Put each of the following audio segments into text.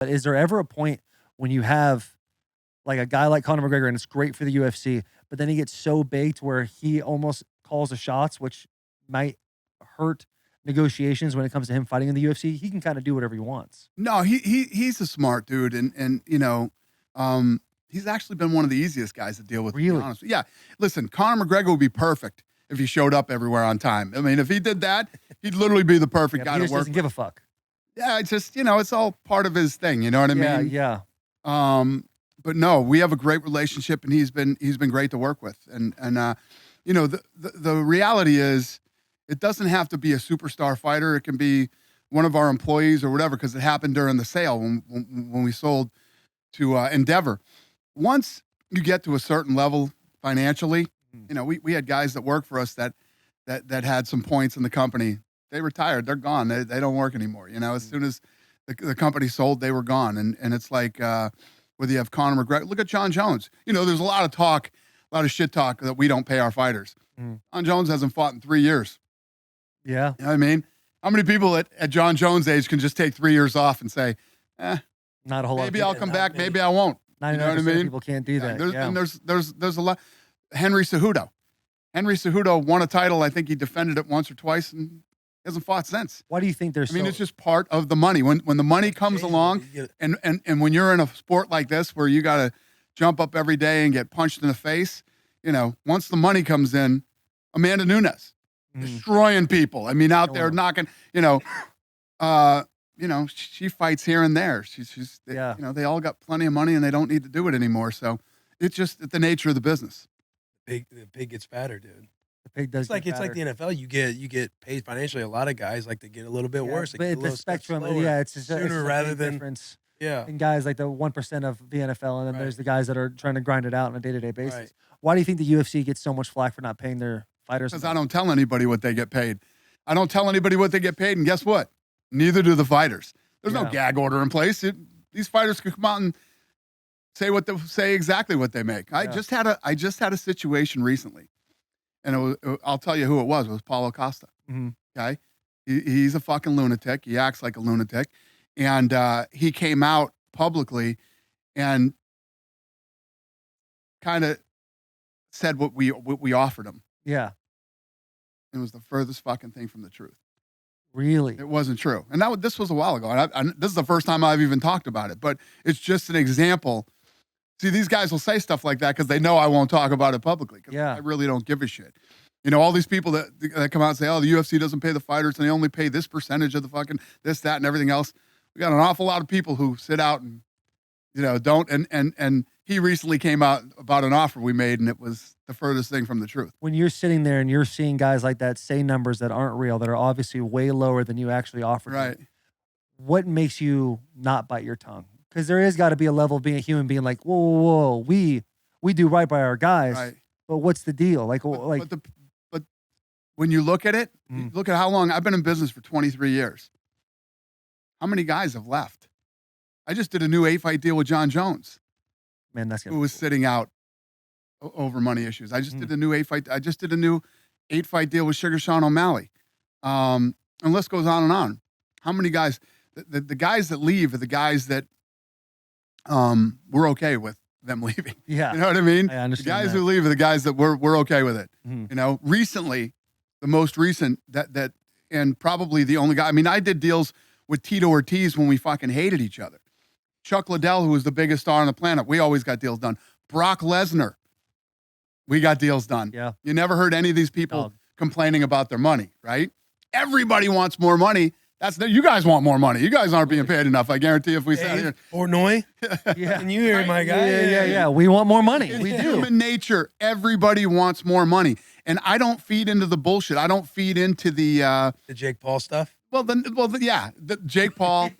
But is there ever a point when you have like a guy like Conor McGregor and it's great for the UFC, but then he gets so big to where he almost calls the shots, which might hurt negotiations when it comes to him fighting in the UFC? He can kind of do whatever he wants. No, he's a smart dude, and he's actually been one of the easiest guys to deal with. Really? To be honest, yeah. Listen, Conor McGregor would be perfect if he showed up everywhere on time. I mean, if he did that, he'd literally be the perfect guy he to just work. doesn't give a fuck. Yeah, it's just it's all part of his thing. You know what I mean? Yeah. But no, we have a great relationship, and he's been great to work with. And the reality is, it doesn't have to be a superstar fighter. It can be one of our employees or whatever, because it happened during the sale when we sold to Endeavor. Once you get to a certain level financially, we had guys that work for us that had some points in the company. They retired. They're gone. They don't work anymore. As soon as the company sold, they were gone. And it's like whether you have Conor McGregor, look at John Jones. There's a lot of talk, a lot of shit talk that we don't pay our fighters. John Jones hasn't fought in 3 years. Yeah. You know what I mean? How many people at John Jones' age can just take 3 years off and say, not a whole lot. Maybe I'll come back, maybe I won't. 99% You know what I mean? of people can't do that. And there's a lot. Henry Cejudo won a title. I think he defended it once or twice and hasn't fought since. Why do you think there's? It's just part of the money. When the money comes along, and when you're in a sport like this where you got to jump up every day and get punched in the face, once the money comes in, Amanda Nunes destroying people. Out there knocking. She fights here and there. They all got plenty of money and they don't need to do it anymore. So it's just the nature of the business. The pig gets fatter, dude. The pig does. It's like the NFL. You get paid financially. A lot of guys like to get a little bit worse. But the spectrum, it's sooner rather than difference. Yeah. And guys like the 1% of the NFL, and then there's the guys that are trying to grind it out on a day-to-day basis. Right. Why do you think the UFC gets so much flack for not paying their fighters? Because I don't tell anybody what they get paid. I don't tell anybody what they get paid, and guess what? Neither do the fighters. There's no gag order in place. These fighters could come out and say exactly what they make. I just had a situation recently, and I'll tell you who it was. It was Paulo Costa. Okay, he's a fucking lunatic. He acts like a lunatic, and he came out publicly and kind of said what we offered him. Yeah, it was the furthest fucking thing from the truth. Really? It wasn't true. And this was a while ago. And this is the first time I've even talked about it. But it's just an example. See, these guys will say stuff like that because they know I won't talk about it publicly. I really don't give a shit. All these people that come out and say, oh, the UFC doesn't pay the fighters and they only pay this percentage of the fucking this, that, and everything else. We got an awful lot of people who sit out and, don't. And he recently came out about an offer we made, and it was the furthest thing from the truth. When you're sitting there and you're seeing guys like that say numbers that aren't real, that are obviously way lower than you actually offered, right? What makes you not bite your tongue? Because there is got to be a level of being a human being like, whoa, we do right by our guys, right? But what's the deal? But when you look at it, look at how long I've been in business for 23 years. How many guys have left? I just did a new 8-fight deal with John Jones. Man, that's who was sitting out over money issues. I just did a new 8-fight. I just did a new 8-fight deal with Sugar Sean O'Malley. And the list goes on and on. How many guys? The guys that leave are the guys that we're okay with them leaving. Yeah, you know what I mean. I understand. The guys who leave are the guys that we're okay with it. Recently, the most recent that and probably the only guy. I did deals with Tito Ortiz when we fucking hated each other. Chuck Liddell, who was the biggest star on the planet, we always got deals done. Brock Lesnar, we got deals done. Yeah. You never heard any of these people complaining about their money, right? Everybody wants more money. You guys want more money. You guys aren't being paid enough. I guarantee if we sat here. Portnoy. Can you hear my guy? Yeah. We want more money. In we do. Human nature, everybody wants more money. And I don't feed into the bullshit. I don't feed into the Jake Paul stuff. The Jake Paul.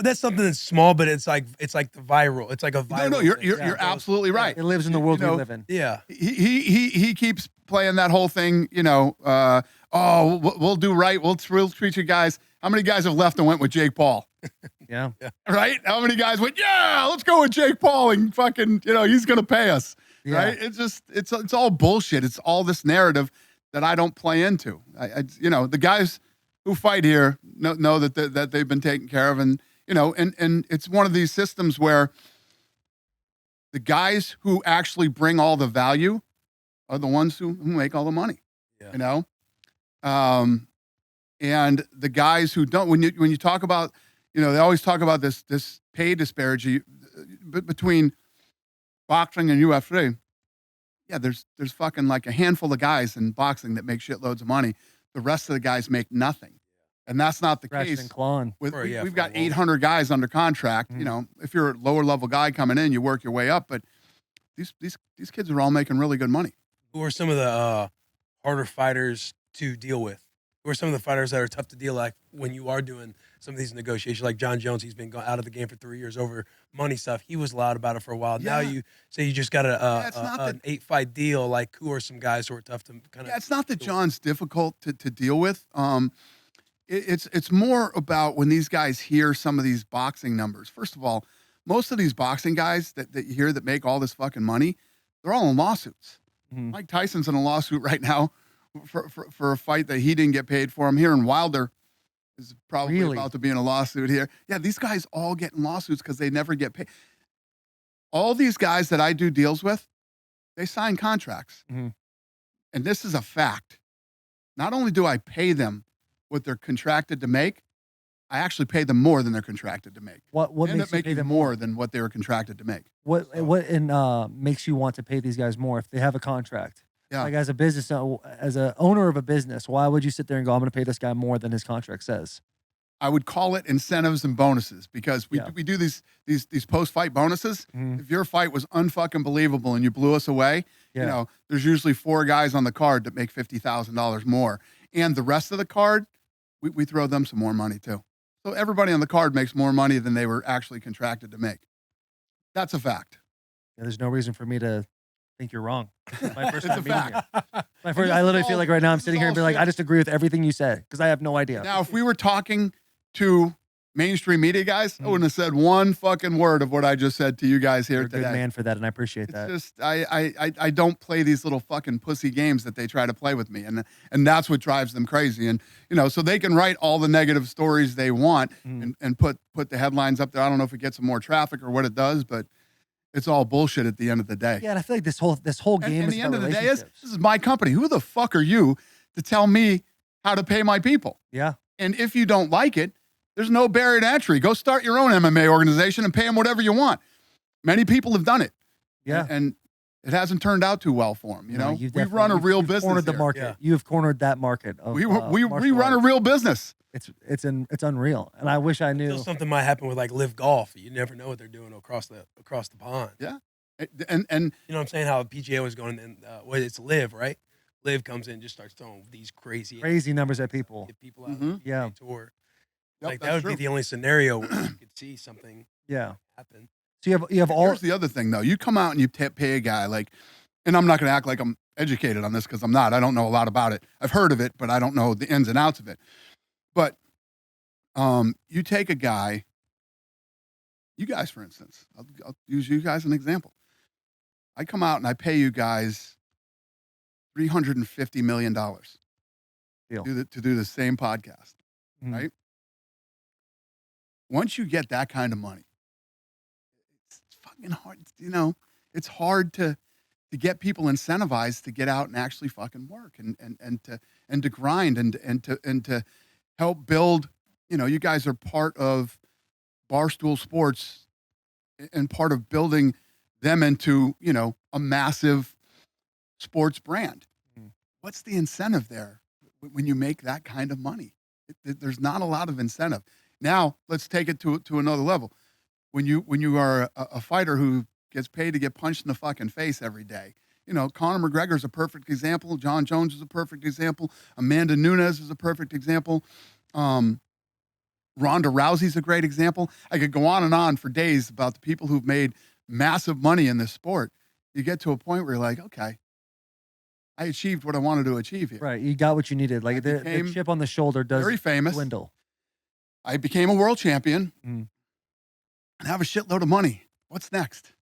That's something that's small, but it's like the viral. It's like a viral. No, you're absolutely right. It lives in the world we live in. Yeah. He keeps playing that whole thing. We'll do right. We'll treat you guys. How many guys have left and went with Jake Paul? Yeah. Right. How many guys went? Yeah, let's go with Jake Paul and fucking. He's gonna pay us. Yeah. Right. It's all bullshit. It's all this narrative that I don't play into. The guys who fight here know that they've been taken care of, and and it's one of these systems where the guys who actually bring all the value are the ones who make all the money. Yeah. And the guys who don't, when you talk about, they always talk about this pay disparity between boxing and UFC. Yeah, there's fucking like a handful of guys in boxing that make shitloads of money. The rest of the guys make nothing. And that's not the Ratchet case. and clawing. We've got 800 guys under contract. If you're a lower level guy coming in, you work your way up. But these kids are all making really good money. Who are some of the harder fighters to deal with? Who are some of the fighters that are tough to deal like when you are doing some of these negotiations? Like John Jones, he's been out of the game for 3 years over money stuff. He was loud about it for a while. Yeah. Now you say you just got an 8-fight deal. Like, who are some guys who are tough to kind of? Yeah, it's not that John's difficult to deal with. It's more about when these guys hear some of these boxing numbers. First of all, most of these boxing guys that you hear that make all this fucking money, they're all in lawsuits. Mike Tyson's in a lawsuit right now for a fight that he didn't get paid for. I'm hearing Wilder is probably about to be in a lawsuit here. Yeah, these guys all get in lawsuits because they never get paid. All these guys that I do deals with, they sign contracts. And this is a fact. Not only do I pay them what they're contracted to make, I actually pay them more than they're contracted to make. What makes you pay them more than what they were contracted to make? What makes you want to pay these guys more if they have a contract? Yeah. Like as a owner of a business, why would you sit there and go, I'm going to pay this guy more than his contract says? I would call it incentives and bonuses because we do these post-fight bonuses. If your fight was unfucking believable and you blew us away, there's usually 4 guys on the card that make $50,000 more. And the rest of the card, we throw them some more money too. So everybody on the card makes more money than they were actually contracted to make. That's a fact. Yeah, there's no reason for me to think you're wrong. My first time It's a meeting you. fact. I literally feel like right now I'm sitting here and be like, I just agree with everything you said because I have no idea. Now, if we were talking to mainstream media guys, I wouldn't have said one fucking word of what I just said to you guys here You're a today. good man for that, and I appreciate that. It's just I don't play these little fucking pussy games that they try to play with me, and that's what drives them crazy. And so they can write all the negative stories they want and put the headlines up there. I don't know if it gets them more traffic or what it does, but it's all bullshit at the end of the day. Yeah, and I feel like this whole game and is the about end of the day relationships. this is my company. Who the fuck are you to tell me how to pay my people? Yeah. And if you don't like it, there's no barrier to entry. Go start your own MMA organization and pay them whatever you want. Many people have done it. Yeah. And it hasn't turned out too well for them. We You've run a real you've business. cornered the here. market. Yeah. You have cornered that market. Of, We martial run a arts. real business. It's unreal, and I wish I knew. Still something might happen with like Live Golf. You never know what they're doing across the pond. Yeah. you And know what I'm saying? How PGA was going, and it's Live, right? Live comes in and just starts throwing these crazy numbers at people. get people out Yeah. on tour. Yep, Like that that's would true. be the only scenario where you could see something Yeah. happen. So you have all. Here's the other thing, though. You come out and you pay a guy and I'm not going to act like I'm educated on this because I'm not. I don't know a lot about it. I've heard of it, but I don't know the ins and outs of it. But you take a guy, you guys, for instance, I'll use you guys as an example. I come out and I pay you guys $350 million Deal. to do the same podcast, right? Once you get that kind of money, it's fucking hard. It's hard to get people incentivized to get out and actually fucking work and to grind and to help build. You guys are part of Barstool Sports and part of building them into a massive sports brand. What's the incentive there when you make that kind of money? There's not a lot of incentive. Now let's take it to another level. When you are a fighter who gets paid to get punched in the fucking face every day, Conor McGregor is a perfect example. John Jones is a perfect example. Amanda Nunes is a perfect example. Ronda Rousey's a great example. I could go on and on for days about the people who've made massive money in this sport. You get to a point where you're like, okay, I achieved what I wanted to achieve here. Right, you got what you needed. Like the chip on the shoulder does very famous. dwindle. I became a world champion and have a shitload of money. What's next?